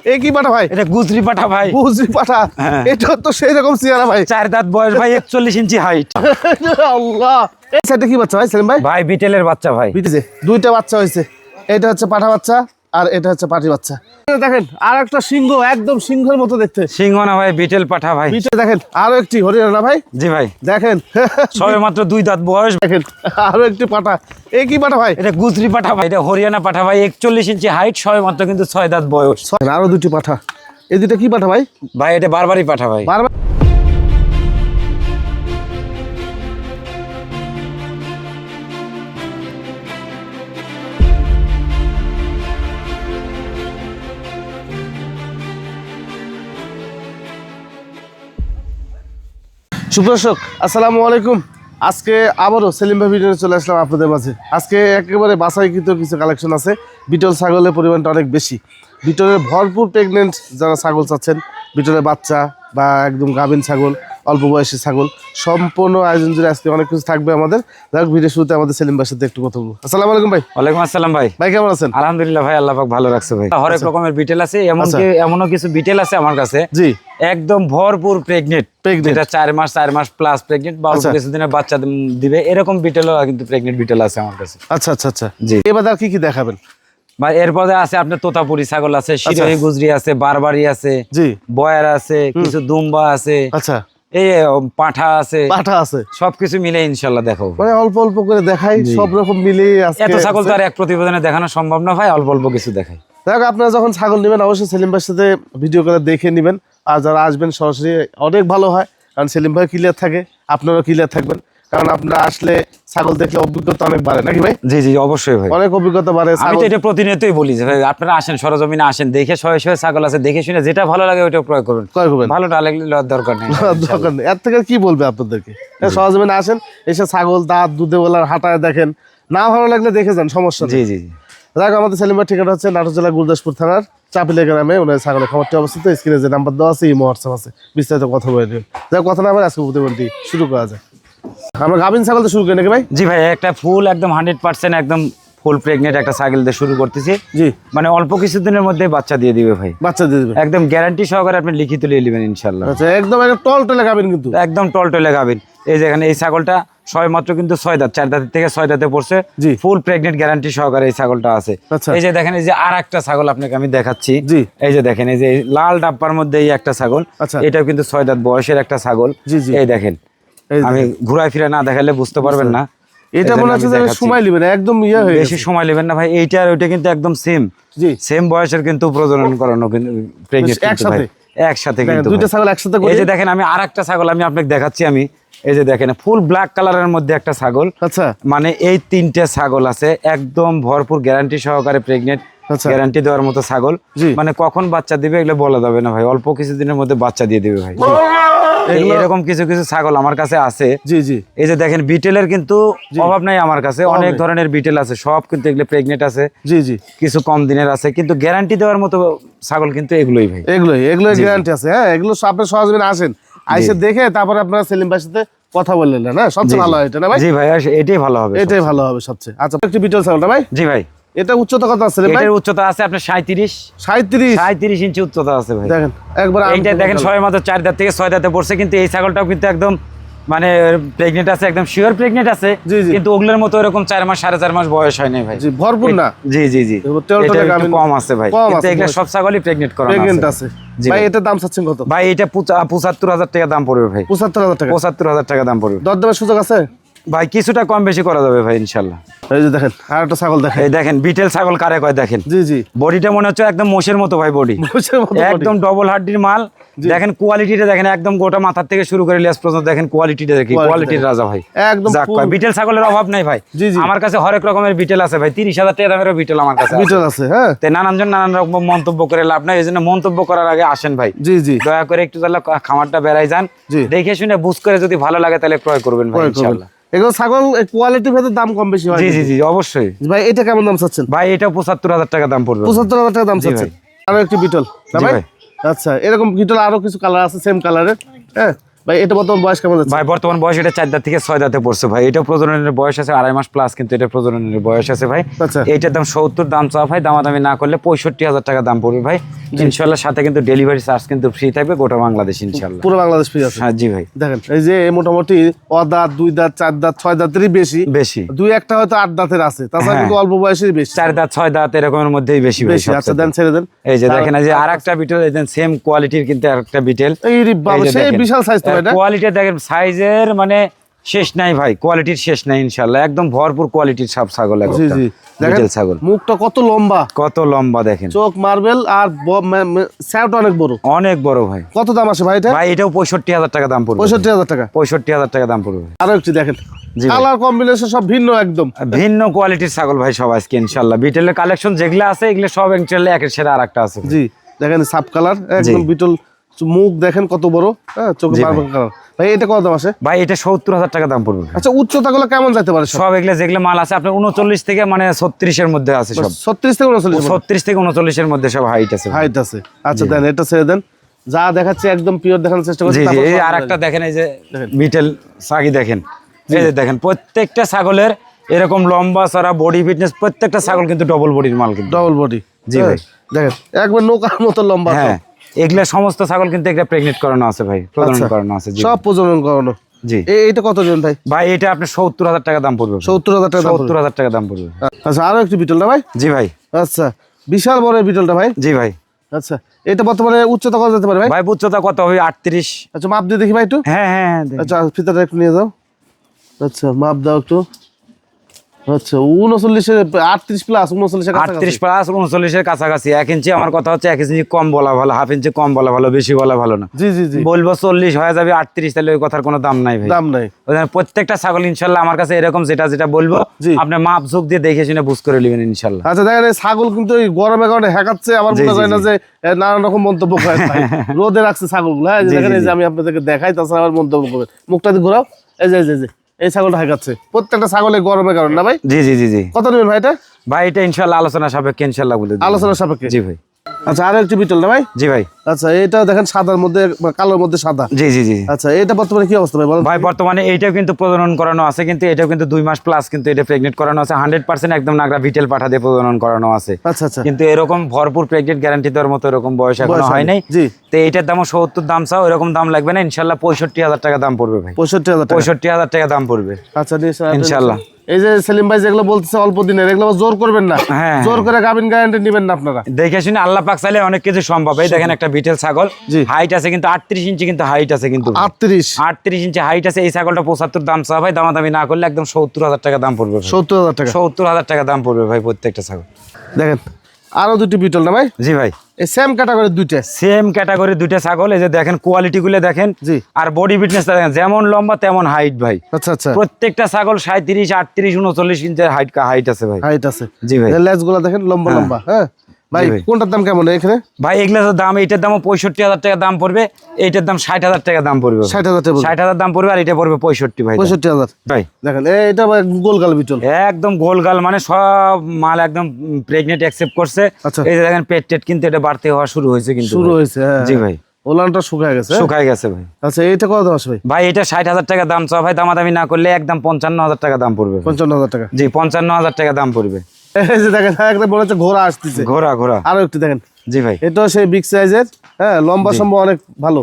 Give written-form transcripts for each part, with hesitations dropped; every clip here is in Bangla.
এই কি পাঠা ভাই? এটা গুজরি পাঠা ভাই। গুজরি পাঠা, এটা তো সেই রকম চেহারা ভাই। 4 দাঁত বয়স ভাই, 41 ইঞ্চি হাইট। আল্লাহ, এই সাইডে কি বাচ্চা ভাই সেলিম ভাই? ভাই বিটেলের বাচ্চা ভাই। বিটেছে দুইটা বাচ্চা হয়েছে, এটা হচ্ছে পাঠা বাচ্চা আর এটা হচ্ছে পাটি বাচ্চা। দেখেন আর একটা সিংহ, একদম সিংহের মতো দেখতে। সিংহ না ভাই, বিটেল পাঠা ভাই। বিটে দেখেন আরো একটি হরিয়ানা না ভাই? জি ভাই, দেখেন সবে মাত্র 2 দাঁত বয়স। দেখেন আরো একটি পাঠা, এই কি পাঠা ভাই? এটা গুজরি পাঠা ভাই, এটা হরিয়ানা পাঠা ভাই, 41 ইঞ্চি হাইট, সবে মাত্র কিন্তু 6 দাঁত বয়স। আরো দুটি পাঠা, এই দুটা কি পাঠা ভাই? ভাই এটা বারবারই পাঠা ভাই। বারবার সুপ্রদর্শক আসসালামু আলাইকুম। আজকে আবারও সেলিম ভাই ভিডিও চলে আসলাম আপনাদের মাঝে। আজকে একেবারে বাছাইকৃত কিছু কালেকশন আছে। বিটল ছাগলের পরিমাণটা অনেক বেশি। বিটলের ভরপুর প্রেগনেন্ট যারা ছাগল চাচ্ছেন, বিটলের বাচ্চা বা একদম গাভীন ছাগল, অল্প বয়সী ছাগল, সম্পূর্ণ আয়োজন জুড়ে আজকে অনেক কিছু থাকবে আমাদের। যাই হোক, ভিডিও শুরুতে আমাদের সেলিম ভাইয়ের সাথে একটু কথা বলবো। আসসালামু আলাইকুম ভাই। ওয়ালাইকুম আসসালাম ভাই। ভাই কেমন আছেন? আলহামদুলিল্লাহ ভাই, আল্লাহ পাক ভালো রাখছে ভাই। হরেক রকমের বিটেল আছে, এমনও কিছু বিটেল আছে আমার কাছে জি একদম ভরপুর প্রেগনেন্ট, যেটা 4 মাস প্লাস প্রেগনেন্ট বা অল্প কিছুদিনের বাচ্চা দিবে, এরকম বিটেলও কিন্তু প্রেগনেন্ট বিটেল আছে আমার কাছে। আচ্ছা আচ্ছা আচ্ছা, জি। এবার আর কি কি দেখাবেন ভাই? এরপরে আছে আপনার তোতাপুরি ছাগল আছে, শিরোহী গুজরি আছে, বারবারি আছে, জি, বয়ার আছে, কিছু দুম্বা আছে, আচ্ছা এই পাঠা আছে, পাঠা আছে, সবকিছু মিলে ইনশাল্লাহ দেখাবো। মানে অল্প অল্প করে দেখাই, সব রকম মিলে আজকে। এত ছাগল তো আর এক প্রতিবেদনে দেখানো সম্ভব না ভাই, অল্প অল্প কিছু দেখাই। দেখো, আপনারা যখন ছাগল নেবেন অবশ্যই সেলিম ভাইয়ের সাথে ভিডিও করে দেখে নেবেন। আর যারা আসবেন সরাসরি অনেক ভালো হয়, কারণ সেলিম ভাই ক্লিয়ার থাকে, আপনারাও ক্লিয়ার থাকবেন। কারণ আপনারা আসলে ছাগল দেখলে অভিজ্ঞতা অনেক বাড়ে, নাকি ভাই? জি জি অবশ্যই ভাই, অনেক অভিজ্ঞতা বাড়ে। আমি তো এটা প্রতিনিয়তই বলি যে ভাই আপনারা আসেন, সরজমিনে আসেন, দেখে শয়ে শয়ে ছাগল আছে, দেখে শুনে যেটা ভালো লাগে ওইটা ক্রয় করুন। ভালো না লাগলে লওয়ার দরকার নেই। দরকার নেই, এর থেকে কি বলবে আপনাদেরকে। সরজমিনে আসেন, এসে ছাগল দাঁত দুধে বলার হাঁটায় দেখেন, না ভালো লাগলে দেখে যান, সমস্যা নেই। জি জি জি। দেখো, আমাদের সেলিম ভাইয়ের ঠিকানা হচ্ছে নাটোর জেলা গুরদাসপুর থানার চাপিলা গ্রামে। ওনার ছাগলের খামারটি অবস্থিত। স্ক্রিনে যে নাম্বার দেওয়া আছে, ইমো হোয়াটসঅ্যাপ আছে, বিস্তারিত কথা বলে নেবেন। যাই কথা না বলে আজকে প্রতিবেদনটি শুরু করা যায়। আমরা গাভীন ছাগল তো শুরু করি নাকি ভাই? জি ভাই, একটা ফুল একদম 100% একদম ফুল প্রেগনেন্ট একটা ছাগল দিয়ে শুরু করতেছি। জি, মানে অল্প কিছুদিনের মধ্যে বাচ্চা দিয়ে দিবে ভাই, বাচ্চা দিয়ে দেবে একদম গ্যারান্টি সহকারে আপনি লিখিত নিয়ে নেবেন ইনশাল্লাহ। আচ্ছা, একদম একটা টলটলে গাভীন, কিন্তু একদম টলটলে গাভীন। এই যে এখানে এই ছাগলটা সবে মাত্র কিন্তু 6 দাঁত, 4 দাঁত থেকে 6 দাঁতে পড়ছে। জি, ফুল প্রেগনেন্ট গ্যারান্টি সহকারে এই ছাগলটা আছে। আচ্ছা, এই যে দেখেন, এই যে আর একটা ছাগল আপনাকে আমি দেখাচ্ছি। জি, এই যে দেখেন, এই যে লাল ডাব্বার মধ্যে এই একটা ছাগল, আচ্ছা, এটাও কিন্তু 6 দাঁত বয়সের একটা ছাগল। জি জি, এই দেখেন, আমি ঘুরায় ফিরে না দেখালে বুঝতে পারবেন না। এটা মনে হচ্ছে যে সময় নেবেন, একদম ইয়ে হয়ে বেশি সময় নেবেন না ভাই। এইটা আর ওইটা কিন্তু একদম সেম, জি, সেম বয়সের কিন্তু প্রজনন করানো, কিন্তু প্রেগনেন্ট একসাথে একসাথে কিন্তু দুইটা ছাগল একসাথে। এই যে দেখেন, আমি আর একটা ছাগল আমি আপনাকে দেখাচ্ছি। আমি এই যে দেখেন, ফুল ব্ল্যাক কালারের মধ্যে একটা ছাগল। আচ্ছা, মানে এই 3টে ছাগল আছে একদম ভরপুর গ্যারান্টি সহকারে প্রেগনেন্ট, গ্যারান্টি দেওয়ার মতো ছাগল। মানে কখন বাচ্চা দিবে এগুলো বলা যাবে না ভাই, অল্প কিছুদিনের মধ্যে বাচ্চা দিয়ে দিবে ভাই। এরকম কিছু কিছু ছাগল আমার কাছে আছে। জি জি, এই যে দেখেন, বিটেলের কিন্তু অভাব নাই আমার কাছে, অনেক ধরনের বিটেল আছে, সব কিন্তু এগুলো প্রেগনেন্ট আছে। জি জি, কিছু কম দিনের আছে, কিন্তু গ্যারান্টি দেওয়ার মতো ছাগল কিন্তু এগুলোই ভাই, এগুলোই গ্যারান্টি আছে। হ্যাঁ, এগুলো আপনার সরজমিনে আসেন, আইসে দেখে তারপরে আপনারা সেলিম ভাইয়ের সাথে কথা বললেন না, সবচেয়ে ভালো হয় এটা, না ভাই? জি ভাই, এটাই ভালো হবে, এটাই ভালো হবে সবচেয়ে। আচ্ছা, একটি বিটল ছাগল না ভাই? জি ভাই। এটা উচ্চতা কত আছে ভাই? এটার উচ্চতা আছে আপনার 37 ইঞ্চি উচ্চতা আছে ভাই। দেখেন একবার, এইটা দেখেন সবে মাত্র 4 দাঁত থেকে 6 দাঁতে পড়ছে, কিন্তু এই ছাগলটাও কিন্তু একদম মানে প্রেগনেন্ট আছে, একদম শিওর প্রেগনেন্ট আছে। কিন্তু ওগুলোর মতো এরকম 4 মাস 4.5 মাস বয়স হয় নাই ভাই। জি, ভরপুর না। জি জি জি, এটা একটু কম আছে ভাই, কিন্তু এগুলো সব ছাগলই প্রেগনেন্ট আছে। ভাই এটার দাম চাচ্ছেন কত? ভাই এটা 75,000 টাকা দাম পড়বে ভাই। 75,000 টাকা? 75,000 টাকা দাম পড়বে। দরদামের সুযোগ আছে ভাই, কিছুটা কম বেশি করা যাবে ভাই ইনশাল্লাহ। এই যে দেখেন আর একটা ছাগল দেখেন, এই দেখেন বিটেল ছাগল কারে কয় দেখেন। জি জি, বডিটা মনে হচ্ছে একদম মোষের মতো ভাই, বডি একদম ডবল হাড্ডির মাল। দেখেন কোয়ালিটিটা দেখেন, একদম গোটা মাথার থেকে শুরু করে লেস পর্যন্ত দেখেন কোয়ালিটিটা, দেখি কোয়ালিটির রাজা ভাই একদম। বিটেল ছাগলের অভাব নাই ভাই, আমার কাছে হরেক রকমের বিটেল আছে ভাই। 30,000 টাকা দামেরও বিটেল আমার কাছে বিটেল আছে। হ্যাঁ, নানানজন নানান রকম মন্তব্য করে লাভ নাই, এই জন্য মন্তব্য করার আগে আসেন ভাই। জি জি, দয়া করে একটু তাহলে খামারটা বেড়াই যান, দেখে শুনে বুঝ করে যদি ভালো লাগে তাহলে ক্রয় করবেন ভাই ইনশাআল্লাহ। এগুলো ছাগল কোয়ালিটি ভেদে দাম কম বেশি হয়। জি জি জি অবশ্যই ভাই। এটা কেমন দাম চাচ্ছেন? ভাই এটা 75,000 টাকা দাম পড়বে। 75,000 টাকা দাম চাচ্ছেন? আরো একটি বিটল না ভাই? আচ্ছা, এরকম বিটল আরো কিছু কালার আছে সেম কালারের। হ্যাঁ ভাই, এটা বর্তমান বয়স কেমন আছে? ভাই বর্তমান বয়স এটা 4 দাঁত থেকে 6 দাঁতে পড়ছে ভাই। এটা প্রজননের বয়স আছে 2.5 মাস প্লাস, কিন্তু এটা প্রজননের বয়স আছে ভাই। আচ্ছা, এইটার দাম 70 দাম চাওয়া ভাই, দামাদামি না করলে 65,000 টাকা দাম পড়বে ভাই। ইনশাআল্লাহ সাথে কিন্তু ডেলিভারি চার্জ কিন্তু ফ্রি থাকবে গোটা বাংলাদেশ ইনশাআল্লাহ। পুরো বাংলাদেশ ফ্রি আছে? হ্যাঁ জি ভাই। দেখেন এই যে মোটামুটি অদাঁত, 2 দাঁত, 4 দাঁত, 6 দাঁতেরই বেশি, বেশি 2-1টা হয়তো 8 দাঁতের আছে, তাছাড়া কিন্তু অল্প বয়সের বেশি, 4 দাঁত 6 দাঁত এরকমের মধ্যেই বেশি ভাই। আচ্ছা দেন, ছেড়ে দেন। এই যে দেখেন এই যে আরেকটা বিটেল, এই যে সেম কোয়ালিটির কিন্তু আরেকটা বিটেল। এই রে বাবা, সেই বিশাল সাইজ তো এটা। কোয়ালিটি দেখেন, সাইজের মানে শেষ নাই ভাই, কোয়ালিটির শেষ নাই ইনশাআল্লাহ। একদম ভরপুর কোয়ালিটির সব ছাগল একদম। জি জি, বিটেল ছাগল, মুখটা কত লম্বা, কত লম্বা দেখেন, চোখ মার্বেল, আর স্যাউট অনেক বড়, অনেক বড় ভাই। কত দাম আছে ভাই এটা? ভাই এটাও 65,000 টাকা দাম পড়বে। 65,000 টাকা? 65,000 টাকা দাম পড়বে। আরো একটু দেখেন, কালার কম্বিনেশন সব ভিন্ন, একদম ভিন্ন কোয়ালিটির ছাগল ভাই সব আজকে ইনশাআল্লাহ। বিটেলের কালেকশন যেগুলো আছে এগুলো সব ইনশাআল্লাহ একের সেরা আরেকটা আছে। জি দেখেন, সাব কালার একদম বিটল, মুখ দেখেন কত বড়, হ্যাঁ চোখে মার্বেল কালার। ভাই এটা কত দাম আছে? ভাই এটা 70,000 টাকা দাম পড়বে। আচ্ছা, উচ্চতা গুলো কেমন যেতে পারে? সব এগুলো যেগুলো মাল আছে আপনার 39 থেকে মানে 36 এর মধ্যে আছে সব। 36 থেকে 39? 36 থেকে 39 এর মধ্যে সব হাইট আছে। হাইট আছে, আচ্ছা দেন, এটা ছেড়ে দেন। যা দেখাচ্ছে একদম পিওর দেখানোর চেষ্টা করছি। জি জি, এই আরেকটা দেখেন, এই যে বিটেল সাগি দেখেন, এই যে দেখেন প্রত্যেকটা ছাগলের এরকম লম্বা চড়া বডি ফিটনেস, প্রত্যেকটা ছাগল কিন্তু ডবল বডির মাল, কিন্তু ডবল বডি। জি ভাই দেখেন একবার নৌকার মতো লম্বা। হ্যাঁ, এগুলা সমস্ত ছাগল কিন্তু একটা প্রেগনেন্ট করানো আছে ভাই, প্রজনন করানো আছে। সব প্রজনন করানো। জি, এইটা কত জন ভাই? ভাই এটা আপনার 70,000 টাকা দাম পড়বে। 70,000 টাকা? 70,000 টাকা দাম পড়বে। আচ্ছা, আরো একটু বিটলটা ভাই? জি ভাই। আচ্ছা, বিশাল বড় বিটলটা ভাই? জি ভাই। আচ্ছা, এটা বর্তমানে উচ্চতা কত যেতে পারে ভাই? ভাই উচ্চতা কত হবে? 38। আচ্ছা, মাপ দিয়ে দেখি ভাই একটু। হ্যাঁ হ্যাঁ, আচ্ছা, ফিতাটা একটু নিয়ে যাও। আচ্ছা, মাপ দাও একটু। আচ্ছা, 39 38 প্লাস 39 38 প্লাস 39 এর কাছাকাছি। 1 ইঞ্চি, আমার কথা হচ্ছে 1 ইঞ্চি কম বলা ভালো, হাফ ইঞ্চি কম বলা ভালো, বেশি বলা ভালো না। জি জি জি, বলবো 40 হয়ে যাবে 38, তাহলে ওই কথার কোনো দাম নাই ভাই, দাম নাই। প্রত্যেকটা ছাগল ইনশাআল্লাহ আমার কাছে এরকম, যেটা যেটা বলবো আপনি মাপ ঝোঁক দিয়ে দেখে শুনে বুঝ করে নেবেন ইনশাআল্লাহ। আচ্ছা দেখেন, এই ছাগল কিন্তু এই গরমে কারণে হ্যাকাচ্ছে, আমার মনে হয় না যে নানান রকম মন্তব্য করে ভাই। রোদে রাখছে ছাগলগুলো, হ্যাঁ দেখেন, এই যে আমি আপনাদেরকে দেখাই, তাছাড়া আবার মন্তব্য করবেন। মুখটা দিয়ে ঘোরাও, এই যে এই ছাগলটা হ্যাকাচ্ছে, প্রত্যেকটা ছাগলের গরমের কারণে না ভাই? জি জি জি জি। কত নেবেন ভাই এটা? ভাই এটা ইনশাআল্লাহ আলোচনা সাপেক্ষে ইনশাআল্লাহ বলে দিই। আলোচনা সাপেক্ষে? জি ভাই। আচ্ছা, আরো একটু বিটল না ভাই? জি ভাই। আচ্ছা, এটা দেখেন সাদার মধ্যে, কালোর মধ্যে সাদা। জি জি জি। আচ্ছা, এটা বর্তমানে কি অবস্থা ভাই বলেন? ভাই বর্তমানে এইটাও কিন্তু প্রজনন করানো আছে, কিন্তু এটাও কিন্তু 2 মাস প্লাস কিন্তু এটা প্রেগনেন্ট করানো আছে 100% একদম নাগরা বিটেল পাঠা দিয়ে প্রজনন করানো আছে। আচ্ছা আচ্ছা, কিন্তু এরকম ভরপুর প্রেগনেন্ট গ্যারান্টি দেওয়ার মতো এরকম বয়স এখনো হয় নাই। জি, তো এইটার দামও 70 দাম চাও, এরকম দাম লাগবে না ইনশাআল্লাহ। 65,000 টাকা দাম পড়বে ভাই। 65,000 টাকা? 65,000 টাকা দাম পড়বে। আচ্ছা ইনশাআল্লাহ। এই যে সেলিম ভাই যেগুলো বলতেছে অল্প দিনের, এগুলো জোর করবেন না, হ্যাঁ, জোর করে গাবিন গ্যারান্টি নেবেন না আপনারা। দেখে শুনে আল্লাহ পাক চাইলে অনেক কিছু সম্ভব। এই দেখেন একটা বিটেল ছাগল, হাইট আছে কিন্তু 38 ইঞ্চি, কিন্তু হাইট আছে কিন্তু 38 ইঞ্চি হাইট আছে। এই ছাগলটা 75 দাম চা ভাই, দামাদামি না করলে একদম 70,000 টাকা দাম পড়বে। 70,000 টাকা? 70,000 টাকা দাম পড়বে ভাই প্রত্যেকটা ছাগল। দেখেন আরো দুটি বিটল না ভাই? জি ভাই, এই সেম ক্যাটাগরি দুইটা, সেম ক্যাটাগরি দুইটা ছাগল। এই যে দেখেন কোয়ালিটি গুলো দেখেন, জি, আর বডি ফিটনেস দেখেন, যেমন লম্বা তেমন হাইট ভাই। আচ্ছা আচ্ছা, প্রত্যেকটা ছাগল 37, 38, 39 ইঞ্চি হাইট আছে ভাই। হাইট আছে? জি ভাই। লেজ গুলো দেখেন লম্বা লম্বা। হ্যাঁ ভাই, কোনটার দাম কেমন এখানে? ভাই এগুলো দাম, এইটার দাম 65,000 টাকা দাম পড়বে, এইটার দাম 60,000 টাকা দাম পড়বে। 60,000 টাকা? 60,000 দাম পড়বে, আর এটা পড়বে 65 ভাই। 65,000 ভাই। দেখেন এটা গোলগাল বিটল, একদম গোলগাল, মানে সব মাল একদম প্রেগনেন্ট অ্যাকসেপ্ট করছে। এই যে দেখেন পেট টেট কিন্তু এটা বাড়তে হওয়া শুরু হয়েছে, কিন্তু শুরু হয়েছে। জি ভাই, ওলানটা শুকায় গেছে? শুকায় গেছে ভাই। আচ্ছা, এটা কত দাম আছে ভাই? ভাই এটা 60,000 টাকা দাম চা ভাই, দামাদামি না করলে একদম 55,000 টাকা দাম পড়বে। 55,000 টাকা? জি, 55,000 টাকা দাম পড়বে। এই যে দেখেন একটা মনে হচ্ছে ঘোড়া আসতেছে। ঘোড়া? আরো একটু দেখেন। জি ভাই, এটাও সেই বিগ সাইজের, হ্যাঁ লম্বা সম্ভব অনেক ভালো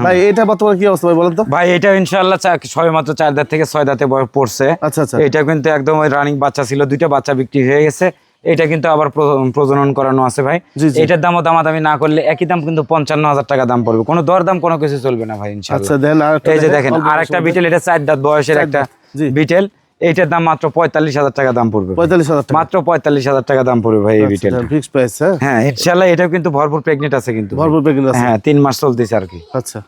ভাই। এটা বর্তমানে কি অবস্থা ভাই বলেন তো? ভাই এটা ইনশাআল্লাহ সবে মাত্র 4 দাঁত থেকে 6 দাঁতে পড়ছে। আচ্ছা আচ্ছা, এটা কিন্তু একদম ওই রানিং বাচ্চা ছিল, 2টা বাচ্চা বিক্রি হয়ে গেছে। এটা কিন্তু আবার প্রজনন করানো আছে ভাই। এটার দামও দামাদামি না করলে একই দাম কিন্তু 55,000 টাকা দাম পড়বে। কোনো দরদাম কোনো কিছু চলবে না ভাই ইনশাআল্লাহ। এই যে দেখেন আরেকটা বিটেল, এটা 4 দাঁত বয়সের একটা বিটেল, এইটার দাম মাত্র 45,000 টাকা দাম পড়বে। 45,000 টাকা? মাত্র 45,000 টাকা দাম পড়বে ভাই এই বিটেল। Fix price? হ্যাঁ ইনশাআল্লাহ। এটাও কিন্তু ভরপুর প্রেগনেন্ট আছে, কিন্তু ভরপুর প্রেগনেন্ট আছে? হ্যাঁ, 3 মাস চলতেছে আর কি। আচ্ছা,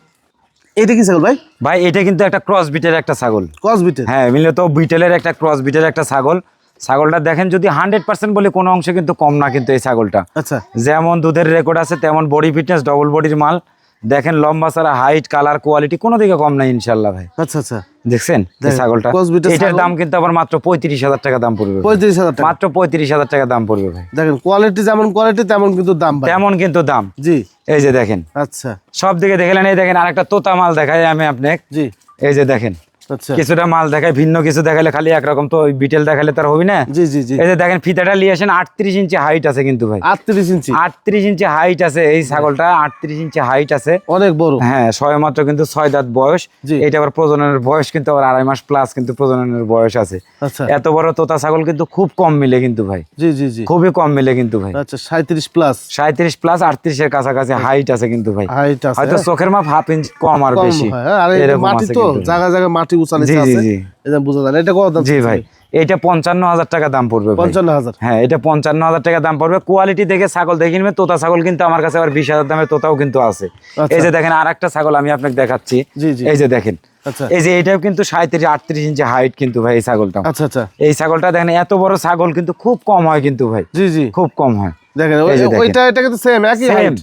এটা কি ছাগল ভাই? ভাই এটা কিন্তু একটা ক্রস বিটের একটা ছাগল। ক্রস বিটের? হ্যাঁ, মিলে তো বিটেলের একটা ক্রস বিটের একটা ছাগল। ছাগলটা দেখেন, যদি 100% বলে কোনো অংশে কিন্তু কম না কিন্তু এই ছাগলটা। আচ্ছা, যেমন দুধের রেকর্ড আছে তেমন বডি ফিটনেস, ডবল বডির মাল। দেখেন লম্বা ছাড়া, হাইট, কালার, কোয়ালিটি কোনো দিকে কম নাই ইনশাআল্লাহ ভাই। আচ্ছা আচ্ছা, দেখছেন এই ছাগলটা? এটার দাম কিন্তু আবার মাত্র 35,000 টাকা দাম পড়বে। 35,000 টাকা? মাত্র 35,000 টাকা দাম পড়বে ভাই। দেখেন কোয়ালিটি যেমন কোয়ালিটি তেমন কিন্তু দাম, তেমন কিন্তু দাম। জি, এই যে দেখেন। আচ্ছা, সব দিকে দেখলেন। এই দেখেন আরেকটা তোতা মাল দেখাই আমি আপনাকে। জি, এই যে দেখেন আচ্ছা কিছুটা মাল দেখায়, ভিন্ন কিছু দেখালে খালি একরকম তো ওই বিটেল দেখালে তার হবে না। জি জি জি এই যে দেখেন ফিতাটা নিয়ে আসেন, 38 ইঞ্চি হাইট আছে কিন্তু ভাই, 38 ইঞ্চি 38 ইঞ্চি হাইট আছে এই ছাগলটা, 38 ইঞ্চি হাইট আছে, অনেক বড়। হ্যাঁ সবেমাত্র কিন্তু 6 দাঁত বয়স। জি। এটা আবার প্রজননের বয়স কিন্তু আবার 2.5 মাস প্লাস কিন্তু প্রজননের বয়স আছে। আচ্ছা এত বড় তোতা ছাগল কিন্তু খুব কম মিলে কিন্তু ভাই, জি জি জি খুবই কম মিলে কিন্তু ভাই। আচ্ছা 37 প্লাস 37 প্লাস 38 এর কাছাকাছি হাইট আছে কিন্তু ভাই, হাইট আছে, হয়তো চোখের মাপ হাফ ইঞ্চ কম আর কম বেশি হয়, হ্যাঁ। আর এই এরকম মাটি আছে তো কিন্তু। জায়গা জায়গা মাটি উঁচা জি নিচে জি আছে, জি এটা বোঝা যায় না। এটা কত দাম? জি ভাই এটা 55,000 টাকা দাম পড়বে ভাই। 55,000। হ্যাঁ এটা 55,000 টাকা দাম পড়বে। কোয়ালিটি দেখে ছাগল দেখে নিবে। তোতা ছাগল কিন্তু আমার কাছে আবার 20,000 দামের তোতাও কিন্তু আছে। আচ্ছা। এই যে দেখেন আর একটা ছাগল আমি আপনাকে দেখাচ্ছি, জি জি এই যে দেখেন, আচ্ছা এই যে এটাও কিন্তু 37-38 ইঞ্চি হাইট কিন্তু ভাই এই ছাগলটা। আচ্ছা আচ্ছা এই ছাগলটা দেখেন এত বড় ছাগল কিন্তু খুব কম হয় কিন্তু ভাই, জি জি খুব কম হয়। দেখেন এই যে দেখেন। ওইটা এটা কিন্তু সেম একই সেম হাইট।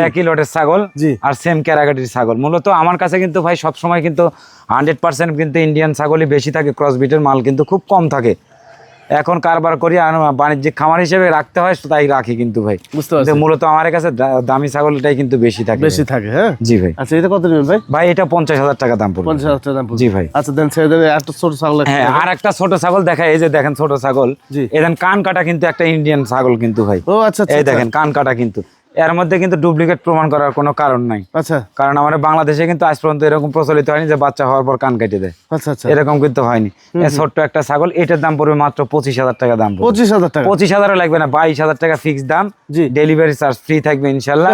একই লটের ছাগল জি। আর সেম ক্যারাগাটির ছাগল। মূলত আমার কাছে কিন্তু ভাই সবসময় কিন্তু 100% কিন্তু ইন্ডিয়ান ছাগলই বেশি থাকে, ক্রসবিটের মাল কিন্তু খুব কম থাকে। এখন কারবার করি আর বাণিজ্যিক খামার হিসেবে রাখতে হয় তাই রাখি কিন্তু ভাই। বুঝতে পারছি, কিন্তু মূলত আমার কাছে দামি ছাগলটাই কিন্তু বেশি থাকে বেশি ভাই। থাকে, হ্যাঁ। জি ভাই। আচ্ছা এটা কত নেবেন ভাই? ভাই এটা 50,000 টাকা দাম পড়বে। 50,000 টাকা দাম পড়বে। জি ভাই। আচ্ছা দেন ছেড়ে দেবে একটা ছোট ছাগল একটা হ্যাঁ দেখান। আর একটা ছোট ছাগল দেখায়, এই যে দেখেন ছোট ছাগল, জি। এখান কান কাটা কিন্তু একটা ইন্ডিয়ান ছাগল কিন্তু ভাই। ও আচ্ছা আচ্ছা এই দেখেন কান কাটা কিন্তু, এর মধ্যে কিন্তু ডুপ্লিকেট প্রমাণ করার কোনো কারণ নাই। আচ্ছা কারণ আমাদের বাংলাদেশে কিন্তু আজ পর্যন্ত এরকম প্রচলিত হয়নি যে বাচ্চা হওয়ার পর কান কেটে দেয়, আচ্ছা আচ্ছা এরকম কিন্তু হয়নি। এই ছোট্ট একটা ছাগল, এটার দাম পড়বে মাত্র 25,000 টাকা দাম পড়বে। 25,000 টাকা। 25,000 লাগবে না, 22,000 টাকা ফিক্স দাম। জি। ডেলিভারি চার্জ ফ্রি থাকবে ইনশাল্লাহ।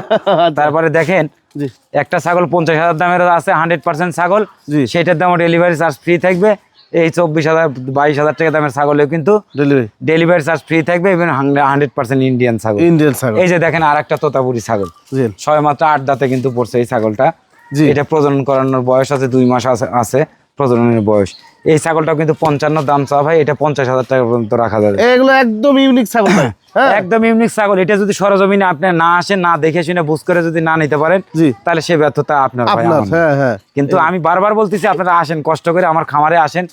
তারপরে দেখেন জি একটা ছাগল 50,000 দামের আছে 100% ছাগল, জি। সেটার দামও ডেলিভারি চার্জ ফ্রি থাকবে। এই 24,000-22,000 টাকা দামের ছাগলেও কিন্তু ডেলিভারি ডেলিভারি চার্জ ফ্রি থাকবে এবং 100% ইন্ডিয়ান ছাগল। ইন্ডিয়ান ছাগল। এই যে দেখেন আর একটা তোতাপুরি ছাগল, জি সবেমাত্র 8 দাঁতে কিন্তু পড়ছে এই ছাগলটা। জি। এটা প্রজনন করানোর বয়স আছে 2 মাস আছে প্রজননের বয়স। এই ছাগলটা কিন্তু 55 দাম চাওয়া ভাই, এটা 50,000 টাকা পর্যন্ত রাখা যাবে। এগুলো একদম ইউনিক ছাগল ভাই, হ্যাঁ। একদম ইউনিক ছাগল। এটা যদি সরজমিনে আপনি না আসেন, না দেখে শুনে বুঝ করে যদি না নিতে পারেন, জি। তাহলে সে ব্যর্থতা আপনার ভাই, আপনার, আমার না। হ্যাঁ হ্যাঁ। কিন্তু আমি বারবার বলতেছি আপনারা আসেন, কষ্ট করে আমার খামারে আসেন,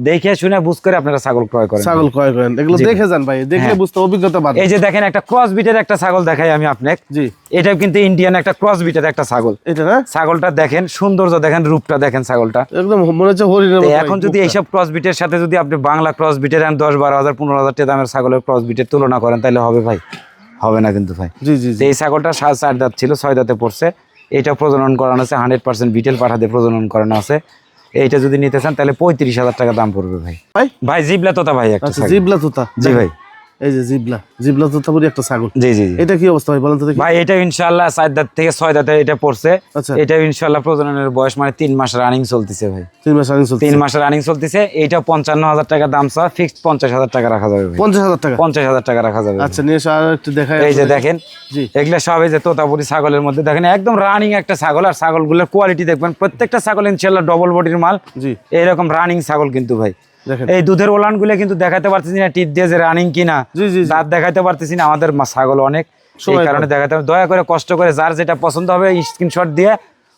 দেখে শুনে বুঝ করে আপনারা ছাগল ক্রয় করেন। ছাগল ক্রয় করেন, এগুলো জি। দেখে যান ভাই, দেখলে হ্যাঁ। বুঝতে অভিজ্ঞতা বাড়বে। এই যে দেখেন একটা ক্রস বিটের একটা ছাগল দেখাই আমি আপনাকে। জি এটা কিন্তু ইন্ডিয়ান একটা ক্রস বিটের একটা ছাগল। এটা না ছাগলটা দেখেন, সৌন্দর্য দেখেন, রূপটা দেখেন ছাগলটা। একদম মনে হচ্ছে হরিণের তো মতো এখন ভাই, যদি মুখটা। এইসব ক্রস বিটের সাথে যদি আপনি বাংলা ক্রস বিটের 10-12 হাজার 15,000 টাকা দামের ছাগলের ক্রস বিটের তুলনা করেন, তাহলে হবে ভাই? হবে না কিন্তু ভাই। জি জি তো জি এই ছাগলটা 4 দাঁত ছিল, 6 দাঁতে পড়ছে। এটা প্রজনন করানো আছে 100% বিটেল পাঠাতে প্রজনন করানো আছে। এইটা যদি নিতে চান তাহলে 35,000 টাকা দাম পড়বে ভাই। ভাই ভাই জিবলা তোতা ভাই একটা আচ্ছা ছাগল। জিবলা তোতা, জি ভাই। এই যে জিবলা তোতাপুরি একটা ছাগল, জি জি জি। এটা কি অবস্থা ভাই বলেন তো দেখি? ভাই এটা ইনশাআল্লাহ 4 দাঁত থেকে 6 দাঁতে এটা পড়ছে। আচ্ছা। এটা ইনশাআল্লাহ প্রজননের বয়স মানে 3 মাস রানিং চলতেছে ভাই। 3 মাস আগে চলছে। 3 মাস রানিং চলতেছে। এইটা 55,000 টাকা দাম চা, ফিক্সড 50,000 টাকা রাখা যাবে ভাই। 50,000 টাকা। 50,000 টাকা রাখা যাবে। আচ্ছা নিয়ে এসে আর একটু দেখাই। এই যে দেখেন, জি এগুলা সব এই যে তোতাপুরি ছাগলের মধ্যে দেখেন একদম রানিং একটা ছাগল। আর ছাগলগুলোর কোয়ালিটি দেখবেন, প্রত্যেকটা ছাগল ইনশাআল্লাহ ডবল বডির মাল। জি এইরকম রানিং ছাগল কিন্তু ভাই। দেখেন এই দুধের ওলান গুলো কিন্তু দেখাতে পারতেছি না টিপ দিয়ে যে রানিং কিনা, জি জি জি। দাঁত দেখাতে পারতেছি না। আমাদের ছাগল অনেক, এই সময় কারণে দেখাতে হবে। দয়া করে কষ্ট করে যার যেটা পছন্দ হবে স্ক্রিনশট দিয়ে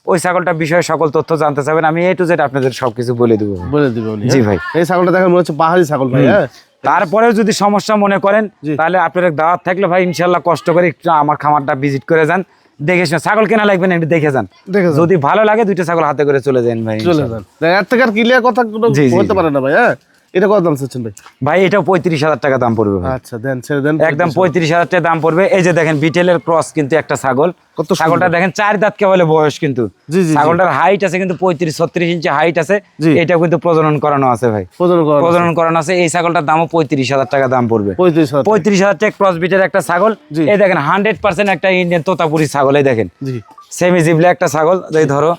ওই ছাগলটা বিষয়ে সকল তথ্য জানতে চাবেন। আমি A to Z আপনাদের সবকিছু বলে দেবো ভাই। বলে দিবে উনি, জি হ্যাঁ। ভাই। এই ছাগলটা দেখেন মনে হচ্ছে পাহাড়ি ছাগল ভাই, হ্যাঁ। তারপরেও যদি সমস্যা মনে করেন, জি। তাহলে আপনার দাওয়াত থাকলে ভাই ইনশাল্লাহ কষ্ট করে একটু আমার খামারটা ভিজিট করে যান, দেখে শুনে ছাগল কেনা লাগবে না, একটু দেখে যান। দেখে যান। যদি ভালো লাগে 2টা ছাগল হাতে করে চলে যান ভাই। চলে যান, এর থেকে আর ক্লিয়ার কথা কোনো জি, জি, হতে জি। পারে না ভাই, হ্যাঁ। এটা কত দাম চাচ্ছেন ভাই? ভাই এটাও 35,000 টাকা দাম পড়বে ভাই। আচ্ছা দেন ছেড়ে দেন একদম 35,000 টাকা দাম পড়বে। এই যে দেখেন বিটেলের ক্রস কিন্তু একটা ছাগল। কত সুন্দর। ছাগলটা দেখেন 4 দাঁত কেবল বয়স কিন্তু। জি, জি, জি। ছাগলটার হাইট আছে কিন্তু 35-36 ইঞ্চি হাইট আছে। জি। এটাও কিন্তু প্রজনন করানো আছে ভাই। প্রজনন করানো আছে। এই ছাগলটার দামও 35,000 টাকা দাম পড়বে। 35,000 35,000 টাকা ক্রস বিটের একটা ছাগল। জি। এই দেখেন 100% একটা ইন্ডিয়ান তোতাপুরি ছাগল। এই দেখেন জি সেমি জিবলে একটা ছাগল। এই ধরো,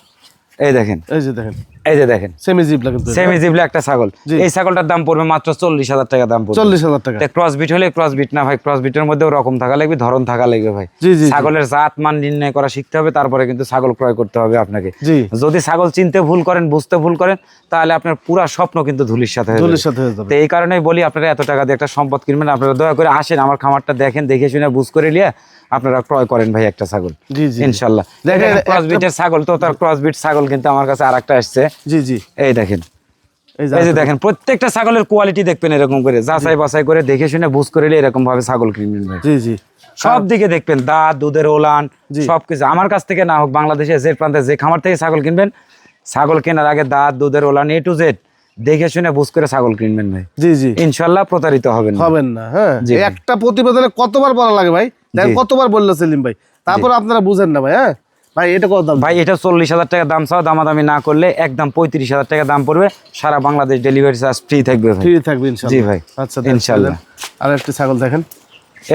এই দেখেন, এই যে দেখেন এই যে দেখেন সেমি জিবলা কিন্তু সেমি জিবলে একটা ছাগল। জি। এই ছাগলটার দাম পড়বে মাত্র 40,000 টাকা দাম পড়বে। 40,000 টাকা। ক্রস বিট হলে ক্রস বিট না ভাই, ক্রস বিটের মধ্যেও রকম থাকা লাগবে, ধরন থাকা লাগবে ভাই। জি, জি, জি। ছাগলের জাত মান নির্ণয় করা শিখতে হবে, তারপরে কিন্তু ছাগল ক্রয় করতে হবে আপনাকে। জি যদি ছাগল চিনতে ভুল করেন, বুঝতে ভুল করেন, তাহলে আপনার পুরা স্বপ্ন কিন্তু ধুলির সাথে হয়ে ধুলির যাবে। সাথে হয়ে যাবে। তো এই কারণেই বলি আপনারা এত টাকা দিয়ে একটা সম্পদ কিনবেন, আপনারা দয়া করে আসেন আমার খামারটা দেখেন, দেখে শুনে বুঝ করে নিয়ে আপনারা ক্রয় করেন ভাই একটা ছাগল। জি জি ইনশাল্লাহ। দেখেন, দেখেন ক্রস বিটের ছাগল, তো তার ক্রস বিট ছাগল কিন্তু আমার কাছে আরেকটা আসছে। জি জি এই দেখেন, এই এই যে দেখেন প্রত্যেকটা ছাগলের কোয়ালিটি দেখবেন এরকম করে, যাচাই বাছাই করে দেখে শুনে বুঝ করে নিয়ে এরকম ভাবে ছাগল কিনবেন ভাই। জি জি সব দিকে দেখবেন, দাঁত, দুধের ওলান, জি। সবকিছু আমার কাছ থেকে না হোক, বাংলাদেশে যে প্রান্তে যে খামার থেকে ছাগল কিনবেন ছাগল কেনার আগে দাঁত, দুধের ওলান A to Z দেখে শুনে বুঝ করে ছাগল কিনবেন ভাই। জি জি, ইনশাল্লাহ প্রতারিত হবেন না। হ্যাঁ, একটা প্রতিবেদনে কতবার বলা লাগে ভাই, কতবার বললো সেলিম ভাই, তারপর আপনারা বুঝেন না ভাই। হ্যাঁ ভাই, এটা কত দাম? ভাই এটা 40,000 টাকা দাম চাও, দামাদামি না করলে একদম 35,000 টাকা দাম পড়বে, সারা বাংলাদেশ ডেলিভারি চার্জ ফ্রি থাকবে ভাই। ফ্রি থাকবে ইনশাআল্লাহ। জি ভাই, আচ্ছা ইনশাআল্লাহ। আর একটা ছাগল দেখেন,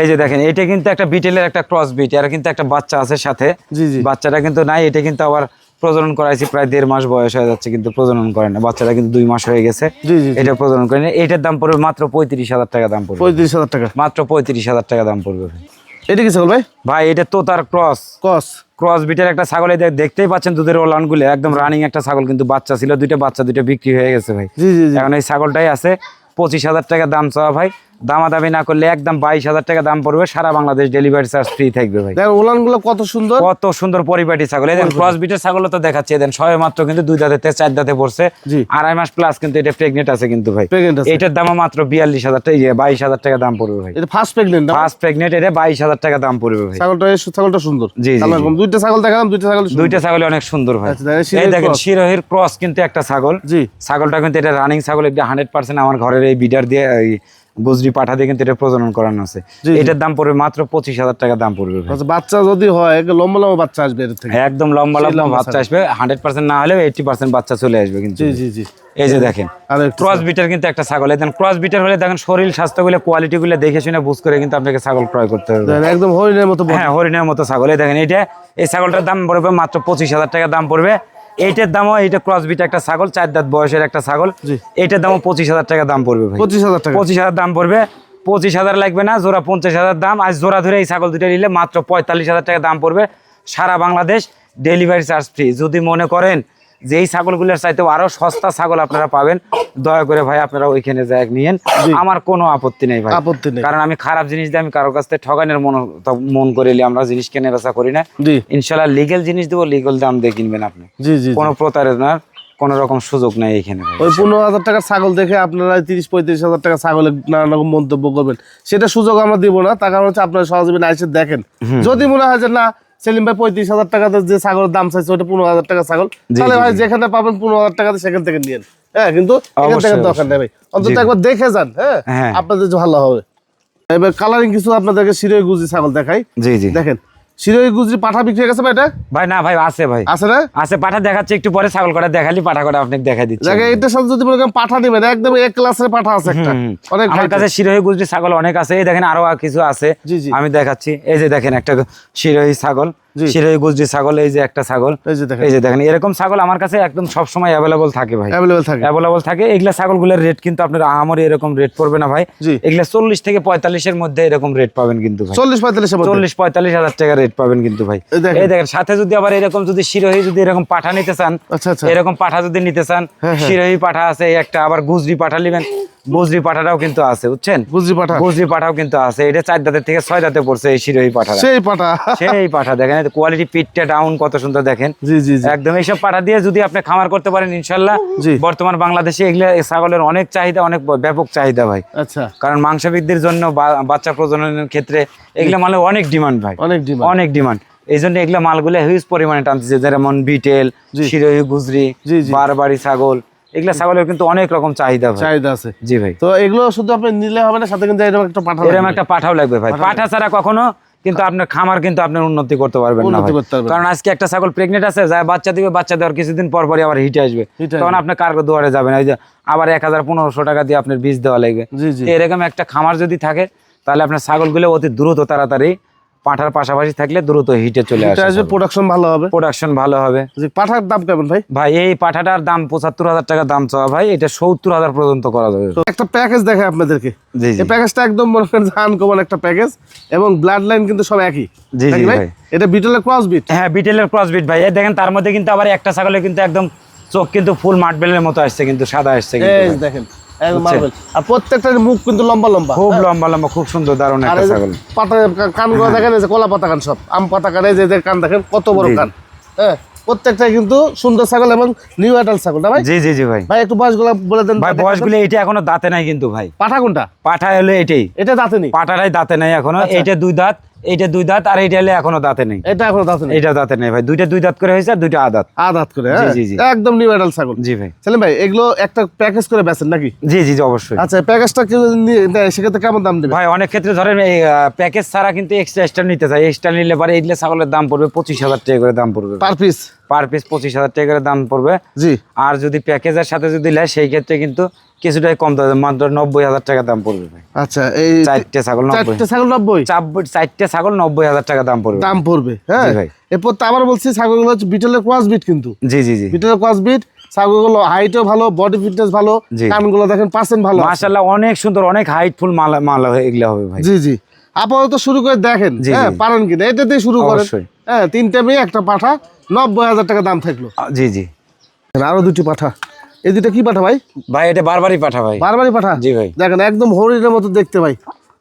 এই যে দেখেন, এটা কিন্তু একটা বিটেলের একটা ক্রস বিট, এর কিন্তু একটা বাচ্চা আছে সাথে। জি জি, বাচ্চাটা কিন্তু নাই, এটা কিন্তু আবার প্রজনন করাইছি, প্রায় 1.5 মাস বয়স হয়ে যাচ্ছে, কিন্তু প্রজনন করে না। বাচ্চাটা কিন্তু 2 মাস হয়ে গেছে, জি জি, এটা প্রজনন করে না। এটার দাম পড়বে মাত্র 35,000 টাকা দাম পড়বে। 35,000 টাকা মাত্র 35,000 টাকা দাম পড়বে ভাই। এটা কি ছাগল ভাই? ভাই এটা তোতার ক্রস বিটের একটা ছাগল, এই দেখতেই পাচ্ছেন দুধের ওলান গুলো একদম রানিং একটা ছাগল, কিন্তু বাচ্চা ছিল দুইটা, বাচ্চা দুইটা বিক্রি হয়ে গেছে ভাই। জি জি, এখন এই ছাগলটাই আছে। 25,000 টাকা দাম চাওয়া ভাই, দামাদামি না করলে একদম 22,000 টাকা দাম পড়বে, সারা বাংলাদেশ ডেলিভারি চার্জ ফ্রি থাকবে ভাই। দেখেন ওলান গুলো কত সুন্দর, কত সুন্দর পরিপাটি ছাগল। এদের ক্রস বিটের ছাগল তো দেখাচ্ছে, এদের সবে মাত্র কিন্তু 2 দাঁতে 4 দাঁতে পড়ছে, 2.5 মাস প্লাস কিন্তু এটা প্রেগনেন্ট আছে কিন্তু ভাই। এটার দাম মাত্র 42,000 টাকা, 22,000 টাকা দাম পড়বে ভাই। এটা ফার্স্ট প্রেগনেন্ট, এটা 22,000 টাকা দাম পড়বে ভাই। ছাগলটা সুন্দর। জি জি, দুইটা ছাগল দেখালাম, দুইটা ছাগল অনেক সুন্দর ভাই। এই দেখেন শিরোহির ক্রস কিন্তু একটা ছাগল। জি, ছাগলটা কিন্তু এটা রানিং ছাগল, এটা 100% আমার ঘরের এই বিডার দিয়ে গুজরি পাঠা দিয়ে কিন্তু এটা প্রজনন করানো আছে। এটার দাম পড়বে মাত্র 25,000 টাকা দাম পড়বে ভাই। বাচ্চা যদি হয় লম্বা লম্বা বাচ্চা আসবে এর থেকে, একদম লম্বা লম্বা বাচ্চা আসবে, 100% না হলেও 80% বাচ্চা চলে আসবে কিন্তু। জি জি জি, এই যে দেখেন ক্রস বিটার কিন্তু একটা ছাগল, দেখেন ক্রস বিটার হলে দেখেন শরীর স্বাস্থ্যগুলো কোয়ালিটি গুলো দেখে শুনে বুঝ করে কিন্তু আপনাকে ছাগল ক্রয় করতে হবে। একদম হরিণের মতো। হ্যাঁ, হরিণের মতো ছাগল। এই দেখেন এই ছাগলটার দাম পড়বে মাত্র 25,000 টাকা দাম পড়বে। এইটার দামও, এইটা ক্রস বিট একটা ছাগল, 4 দাঁত বয়সের একটা ছাগল, এইটার দামও 25,000 টাকা দাম পড়বে ভাই। 25,000 টাকা, 25,000 দাম পড়বে। 25,000 লাগবে না, জোড়া 50,000 দাম। আজ জোড়া ধরে এই ছাগল দুটো নিলে মাত্র 45,000 টাকা দাম পড়বে, সারা বাংলাদেশ ডেলিভারি চার্জ ফ্রি। যদি মনে করেন যে এই ছাগলগুলোর চাইতেও আরো সস্তা ছাগল আপনারা পাবেন, দয়া করে ভাই আপনারা ওইখানে যাই নিয়েন, আমার কোনো আপত্তি নেই ভাই। কারণ আমি খারাপ জিনিস দিয়ে আমি কারোর কাছ থেকে ঠগানোর মন করে আমরা জিনিস কেনে বেচা করি না। ইনশাল্লাহ লিগেল জিনিস দেবো, লিগেল দাম দিয়ে কিনবেন আপনি। কোনো প্রতারণার কোন রকম সুযোগ নাই এখানে। ওই 15,000 টাকার ছাগল দেখে আপনারা 30-35,000 টাকা ছাগলের নানান রকম মন্তব্য করবেন, সেটা সুযোগ আমরা দিব না। তার কারণ হচ্ছে আপনারা সহজে এসে দেখেন, যদি মনে হয় যে না সেলিম ভাই 35,000 টাকাতে যে ছাগলের দাম চাইছে ওটা 15,000 টাকা ছাগল, তাহলে ভাই যেখানে পাবেন 15,000 টাকাতে সেখান থেকে নিয়েন। হ্যাঁ, কিন্তু এখান থেকে দরকার নেই ভাই, অন্তত একবার দেখে যান। হ্যাঁ, আপনাদের ভালো হবে। এবার কালারিং কিছু আপনাদেরকে শিরোই গুজি ছাগল দেখাই। জি জি, দেখেন শিরোই গুজি পাঠা বিক্রি হয়ে গেছে ভাই। এটা ভাই না ভাই, আছে ভাই, আছে না, আছে। পাঠা দেখাচ্ছে একটু পরে, ছাগল কটা দেখালি পাঠা কটা আপনাকে দেখাই দিচ্ছি। এটার সাথে যদি মনে করেন পাঠা নেবেন, একদম এক ক্লাসের পাঠা আছে একটা, অনেক। আমার কাছে শিরোই গুজি ছাগল অনেক আছে, এই দেখেন আরো কিছু আছে, আমি দেখাচ্ছি। এই যে দেখেন একটা শিরোই ছাগল, শিরোই গুজরি ছাগল, এই যে একটা ছাগল, এই যে দেখেন এরকম ছাগল আমার কাছে একদম সব সময় অ্যাভেলেবল থাকে ভাই, অ্যাভেলেবল থাকে। এগুলা ছাগলগুলোর রেট কিন্তু আপনার আহামরি এরকম রেট পড়বে না ভাই। এগুলা 40 থেকে 45-এর মধ্যে এরকম রেট পাবেন কিন্তু ভাই। 40-45 টাকা রেট পাবেন কিন্তু ভাই। এই দেখেন সাথে যদি আবার এরকম যদি শিরোহি যদি এরকম পাঠা নিতে চান, এরকম পাঠা যদি নিতে চান, শিরোহি পাঠা আছে একটা, আবার গুজরি পাঠা নেবেন, গুজরি পাঠাটাও কিন্তু আছে, বুঝছেন, গুজরি পাঠাও কিন্তু আছে। এটা 4 দাঁতের থেকে 6 দাঁতে পড়ছে এই শিরোহি পাঠা, সেই পাঠা দেখেন কোয়ালিটি, পিঠটা ডাউন কত সুন্দর দেখেন। একদম এইসব পাঠা দিয়ে যদি আপনি খামার করতে পারেন ইনশাল্লাহ, বর্তমান বাংলাদেশে এগুলা ছাগলের অনেক চাহিদা, অনেক ব্যাপক চাহিদা ভাই। আচ্ছা, কারণ মাংসবিকদের জন্য বাচ্চা প্রজননের ক্ষেত্রে এগুলা মানে অনেক ডিমান্ড ভাই, অনেক ডিমান্ড। এই জন্য এগুলা মালগুলো হিউজ পরিমাণে টানতেছে, যেমন বিটেল, শিরোহি, গুজরি, বারবারি ছাগল, এগুলা ছাগলের কিন্তু অনেক রকম চাহিদা আছে। জি ভাই, তো এগুলো শুধু আপনি নিলে হবে না, সাথে কিন্তু এরকম একটা পাঠাও লাগবে ভাই। পাঠা ছাড়া কখনো কিন্তু আপনার খামার কিন্তু আপনার উন্নতি করতে পারবেন না ভাই। কারণ আজকে একটা ছাগল প্রেগনেন্ট আছে, যায় বাচ্চা দিবে, বাচ্চা দেওয়ার কিছুদিন পর পরই আবার হিটে আসবে, তখন আপনার কার্গো দুয়ারে যাবেন, এই যে আবার 1,000-1,500 টাকা দিয়ে আপনার বীজ দেওয়া লাগবে। এরকম একটা খামার যদি থাকে, তাহলে আপনার ছাগলগুলো অতি দ্রুত তাড়াতাড়ি পাঠার পাশাপাশি থাকলে দ্রুত হিটে চলে আসবে, প্রোডাকশন ভালো হবে। পাঠার দাম কেমন ভাই? ভাই এই পাঠাটার দাম 75,000 টাকা দাম চাওয়া ভাই, এটা 70,000 পর্যন্ত করা যাবে। একটা প্যাকেজ দেখাই আপনাদেরকে, এই প্যাকেজটা একদম মনে করেন আনকমন একটা প্যাকেজ, এবং ব্লাড লাইন কিন্তু সব একই। জি জি ভাই, এটা বিটেলের ক্রস বিট। হ্যাঁ, বিটেলের ক্রস বিট ভাই। এই দেখেন তার মধ্যে কিন্তু আবার একটা ছাগলে কিন্তু একদম চোখ কিন্তু ফুল মার্বেলের মতো আসছে, কিন্তু সাদা আসছে, এই দেখেন প্রত্যেকটা মুখ কিন্তু লম্বা লম্বা, খুব লম্বা লম্বা, খুব সুন্দর, দারুণ একটা ছাগল। পাতা কানগুলো দেখেন, এই যে কলা পাতা কান, সব আম পাতা কান, এই যে কান দেখেন কত বড় কান। হ্যাঁ, প্রত্যেকটাই কিন্তু সুন্দর ছাগল এবং নিউ অ্যাডাল ছাগল না ভাই? জি জি জি ভাই। ভাই একটু বয়সগুলো বলে দেন ভাই। বয়সগুলো এটা এখনো দাঁতে নাই কিন্তু ভাই। পাঠা কোনটা? পাঠা হলো এটাই, এটা দাঁতে নেই, পাঠাটাই দাঁতে নাই এখনো। এটা 2 দাঁত, এইটা 2 দাঁত আর এইটা হলে এখনো দাঁতে নেই। এটা এখনো দাঁত নেই। এটা দাঁতে নেই ভাই, দুইটা 2 দাঁত করে হয়েছে আর দুইটা আদাত। আদাত করে, জি হ্যাঁ জি জি একদম নিউ অ্যাডাল্ট ছাগল। জি ভাই। সেলিম ভাই এগুলো একটা প্যাকেজ করে বেচেন নাকি? জি জি জি অবশ্যই। আচ্ছা প্যাকেজটা কেউ নেয় সেক্ষেত্রে কেমন দাম দেবে? ভাই অনেক ক্ষেত্রে ধরেন এই প্যাকেজ ছাড়া কিন্তু এক্সট্রা নিতে চাই, এক্সট্রা নিলে পরে এইগুলো ছাগলের দাম পড়বে 25,000 টাকা করে দাম পড়বে পার পিস। পার পিস 25,000 টাকা করে দাম পড়বে। জি। আর যদি প্যাকেজের সাথে যদি নেয় সেই ক্ষেত্রে কিন্তু কিছুটাই কম দাম, মাত্র 90,000 টাকা দাম পড়বে ভাই। আচ্ছা এই 4টে ছাগল 90, 4টে ছাগল 90, 4টে ছাগল 90,000 টাকা দাম পড়বে। দাম পড়বে, হ্যাঁ জি ভাই। এরপর তো আবার বলছি ছাগলগুলো হচ্ছে বিটলের ক্রস বিট কিন্তু। জি জি জি বিটলের ক্রস বিট ছাগলগুলো হাইটও ভালো, বডি ফিটনেস ভালো, জি। কানগুলো দেখেন পার্সেন্ট ভালো। মাশাআল্লাহ অনেক সুন্দর, অনেক হাইটফুল মাল মাল এগুলা হবে ভাই। জি জি আপাতত শুরু করে দেখেন, জি, হ্যাঁ জি। পারেন কিনা এটা দিয়ে শুরু করেন। অবশ্যই। হ্যাঁ 3টে মেয়ে একটা পাঠা, 90,000 টাকা দাম থাকলো। জি জি আরো 2টি পাঠা, এই 2টা কি পাঠা ভাই? ভাই এটা বারবারই পাঠা ভাই। বারবারই পাঠা। জি ভাই। দেখেন একদম হরিণের মতো দেখতে ভাই।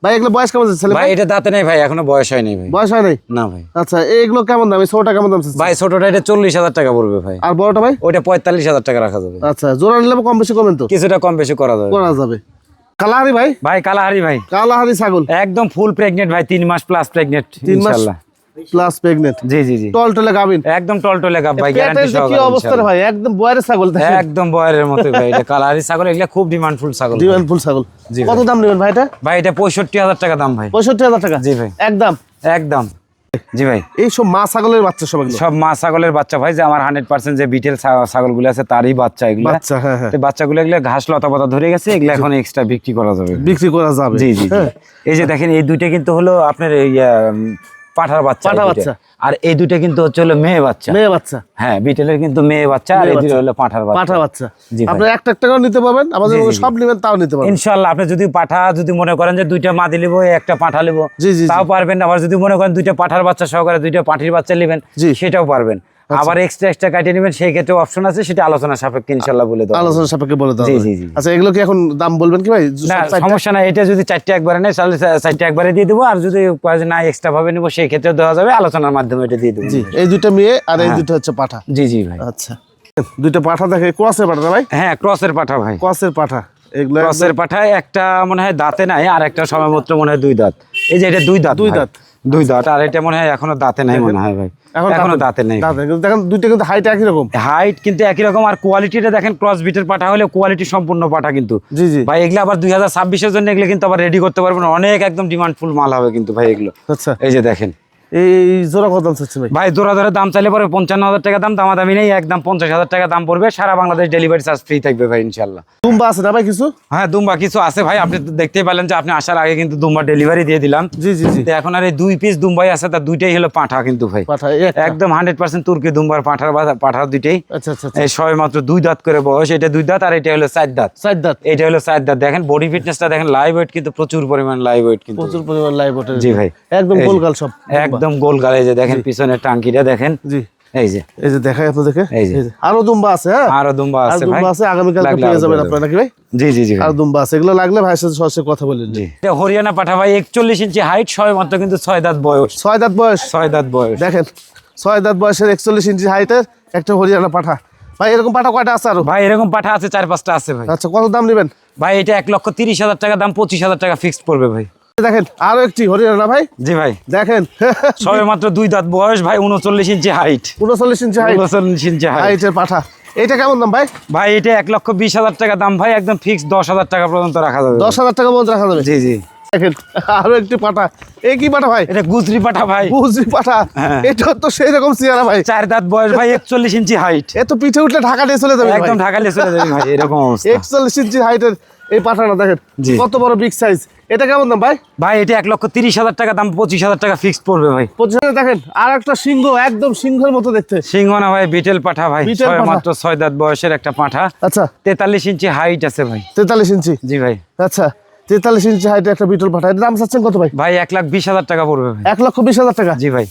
ভাই এগুলো বয়স কেমন যাচ্ছে? ভাই এটা দাঁতে নেই ভাই, এখনো বয়স হয় নাই ভাই। বয়স হয় নাই? না ভাই। আচ্ছা এগুলো কেমন দাম? এই ছোটটা কেমন দাম চাচ্ছেন? ভাই ছোটটা এটা 40,000 টাকা পড়বে ভাই। আর বড়টা ভাই? ওইটা 45,000 টাকা রাখা যাবে। আচ্ছা জোড়া নিলে কম বেশি করবেন তো? কিছুটা কম বেশি করা যাবে। করা যাবে। কালাহারি ভাই? ভাই কালাহারি ভাই, কালাহারি ছাগল একদম ফুল প্রেগনেন্ট ভাই, 3 মাস প্লাস প্রেগনেন্ট 3 মাস ইনশাআল্লাহ। Plus pregnant. জি জি জি টলটলে গাবিন, একদম টলটলে গাব ভাই, গ্যারান্টি পেটের কি সহকারে অবস্থা রে ইনশাআল্লাহ। ভাই? একদম বয়ের ছাগল দেখেন। একদম বয়ের মতো ভাই, এটা কালাহারি ছাগল, এগুলা খুব ডিমান্ডফুল ছাগল ভাই। ডিমান্ডফুল ছাগল। জি কত ভাই। দাম নেবেন ভাই এটা? ভাই এটা 65,000 টাকা দাম ভাই। 65,000 টাকা? জি ভাই। একদম একদম। জি ভাই। এই সব মা ছাগলের বাচ্চা সব এগুলো? সব মা ছাগলের বাচ্চা ভাই, যে আমার 100% যে বিটেল ছাগলগুলো আছে তারই বাচ্চা এগুলো। বাচ্চা, হ্যাঁ হ্যাঁ। তো বাচ্চাগুলো এগুলো ঘাস লতা পাতা ধরে গেছে, এগুলো এখন এক্সট্রা বিক্রি করা যাবে। বিক্রি করা যাবে। জি জি জি। হ্যাঁ। এই যে দেখেন এই দুইটা কিন্তু হলো আপনার এই পাঠার বাচ্চা, পাঠা এই দুইটা। বাচ্চা। আর এই দুইটা কিন্তু হচ্ছে হলো মেয়ে বাচ্চা। মেয়ে বাচ্চা। হ্যাঁ বিটেলের কিন্তু মেয়ে বাচ্চা, আর এই দুইটা হলো পাঠার বাচ্চা। পাঠা বাচ্চা। জি ভাই। আপনি একটা একটা করে নিতে পারবেন, আমাদের জি, জি, মতো জি। সব নেবেন তাও নিতে পারবেন। ইনশাআল্লাহ আপনি যদি পাঠা যদি মনে করেন যে দুইটা মাদি লিব একটা পাঠা লিব, জি, জি, জি। তাও পারবেন। আবার যদি মনে করেন দুইটা পাঠার বাচ্চা সহকারে দুইটা পাঠির বাচ্চা নেবেন, জি। সেটাও পারবেন। আবার এক্সট্রা কাটিয়ে নেবেন, সেই ক্ষেত্রে অপশন আছে, সেটা আলোচনা সাপেক্ষে ইনশাআল্লাহ বলে দেবো। আলোচনা সাপেক্ষে বলে দাও। জি, জি, জি। আচ্ছা এগুলো কি এখন দাম বলবেন কি ভাই? না সব চারটে? সমস্যা নাই, এটা যদি 4টে একবারে নেয় তাহলে 4টে একবারে দিয়ে দেবো, আর যদি কয় যে না এক্সট্রা ভাবে নেবো সেই ক্ষেত্রে দেওয়া যাবে, আলোচনার মাধ্যমে এটা দিয়ে দেবো। জি এই 2টা মেয়ে আর এই হ্যাঁ। 2টা হচ্ছে পাঠা। জি জি ভাই। আচ্ছা 2টা পাঠা দেখে ক্রসের পাঠা না ভাই? হ্যাঁ ক্রসের পাঠা ভাই। ক্রসের পাঠা এগুলো ক্রসের পাঠায় একটা মনে হয় দাঁতে নাই, আর একটা সময়মাত্র মনে হয় 2 দাঁত। এই যে এটা 2 দাঁত। 2 ভাই। দাঁত। 2 দাঁত, আর এটা মনে হয় এখনো দাঁতে নাই মনে হয় ভাই, এখনো দাঁতে নেই। দাঁতে কিন্তু দেখেন 2টা কিন্তু হাইট একই রকম। হাইট কিন্তু একই রকম, আর কোয়ালিটিটা দেখেন ক্রস বিটের পাঠা হলে কোয়ালিটি সম্পূর্ণ পাঠা কিন্তু। জি জি। ভাই এগুলো আবার 2026-এর জন্য এগুলো কিন্তু আবার রেডি করতে পারবেন, অনেক একদম ডিমান্ডফুল মাল হবে কিন্তু ভাই এগুলো। আচ্ছা এই যে দেখেন এই জোড়া কত দাম চাচ্ছে ভাই? ভাই জোড়া ধরে দাম চাইলে পরে 55,000 টাকা দাম, দামাদামি নেই, একদম 50,000 টাকা দাম পড়বে। সারা বাংলাদেশ ডেলিভারি চার্জ ফ্রি থাকবে ভাই ইনশাল্লাহ। দুম্বা আছে না ভাই কিছু? হ্যাঁ দুম্বা কিছু আছে ভাই, আপনি তো দেখতেই পেলেন যে আপনি আসার আগে কিন্তু দুম্বা ডেলিভারি দিয়ে দিলাম। জি জি জি। তো এখন আর এই 2 পিস দুম্বাই আছে, তার 2টাই হলো পাঠা কিন্তু ভাই, পাঠা এই একটা। একদম 100% তুর্কি দুম্বার পাঠার 2টাই। আচ্ছা আচ্ছা আচ্ছা। এই সবে মাত্র 2 দাঁত করে বয়স, এটা 2 দাঁত আর এটা হলো 4 দাঁত। 4 দাঁত। এটা হলো 4 দাঁত। দেখেন বডি ফিটনেসটা দেখেন, লাইভ ওয়েট কিন্তু প্রচুর পরিমাণ লাইভ ওয়েট কিন্তু। প্রচুর পরিমাণ লাইভ ওঠে। জি ভাই। একদম এই যে, গোলগাল সব। একদম গোল গালে, যে দেখেন পিছনের টাঙ্কিটা দেখেন। জি এই যে এই যে দেখাই আপনাদেরকে। এই যে। এই যে আরো দুম্বা আছে। হ্যাঁ আরো দুম্বা আর আছে ভাই, দুম্বা আছে, আগামীকাল লাগলে পেয়ে আরো যাবেন দিয়ে আপনারা নাকি ভাই? জি জি জি ভাই। আর দুম্বা আছে, এগুলো লাগলে ভাইয়ের সাথে সরাসরি কথা বলেন। জি এটা হরিয়ানা পাঠা ভাই, 41 ইঞ্চি হাইট, সবে মাত্র কিন্তু 6 দাঁত বয়স। 6 দাঁত বয়স। 6 দাঁত বয়স দেখেন 6 দাঁত বয়সের 41 ইঞ্চি হাইটের একটা হরিয়ানা পাঠা। ভাই এরকম পাঠা কয়টা আছে আরো? ভাই এরকম পাঠা আছে 4-5টা আছে ভাই। আচ্ছা কত দাম নেবেন ভাই এটা 1,30,000 টাকা দাম, 25,000 টাকা ফিক্সড পড়বে ভাই। দেখেন আরো একটি হরিয়ানা ভাই। জি ভাই দেখেন সবে মাত্র 2 দাঁত বয়স ভাই, 39 ইঞ্চি হাইট। 39 ইঞ্চি হাইট 39 ইঞ্চি হাইট হাইটের পাঠা। এটা কেমন দাম ভাই? ভাই এটা 1,20,000 টাকা দাম ভাই, একদম ফিক্স 10,000 টাকা পর্যন্ত রাখা যাবে। 10,000 টাকা পর্যন্ত রাখা যাবে। জি জি। দেখেন আরো একটি পাঠা। এই কি পাঠা ভাই? এটা গুজরি পাঠা ভাই, বুঝি পাঠা। হ্যাঁ। এটা তো সেই রকম চেহারা ভাই। 4 দাঁত বয়স ভাই, 41 ইঞ্চি হাইট। এ তো পিঠে উঠলে ঢাকা দিয়ে চলে যাবে একদম ঢাকালে চলে যাবে ভাই, এরকম অবস্থা। 41 ইঞ্চি হাইটের এই পাঠাটা দেখেন জি। কত বড় বিগ সাইজ। এটা কেমন দাম ভাই? ভাই এটা 1,30,000 টাকা দাম, 25,000 টাকা ফিক্সড পড়বে ভাই। 25,000। দেখেন আর একটা সিংহ, একদম সিংহের মতো দেখতে। সিংহনা ভাই, বিটেল পাঠা ভাই, বিটেল সবে পাঠা। মাত্র 6 দাঁত বয়সের একটা পাঠা, আচ্ছা 43 ইঞ্চি হাইট আছে ভাই। 43 ইঞ্চি। জি ভাই। আচ্ছা 43 ইঞ্চি হাইটের একটা বিটল পাঠা। এর দাম চাচ্ছেন কত ভাই? ভাই 1,20,000 টাকা পড়বে ভাই। 1,20,000 টাকা। জি ভাই।